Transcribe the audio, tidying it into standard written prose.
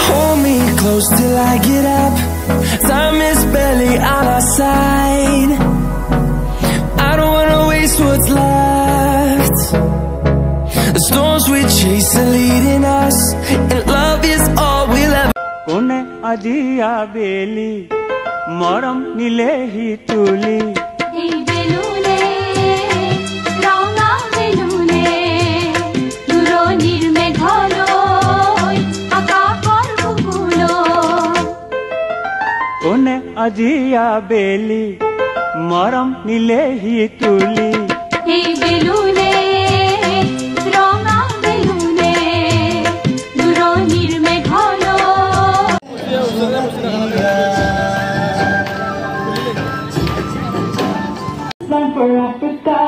Hold me close till I get up. Time is barely on our side. I don't wanna waste what's left. The storms we chase are leading us, and love is all we'll ever. Kone ajiya beli, moram nile hi tuli. Hey belune, ranga belune, duro nirme gholoi, akakor bukulo. Kone ajiya beli, moram nile hi tuli. Hey belune, ranga belune, duro nirme gholo. Time for Africa.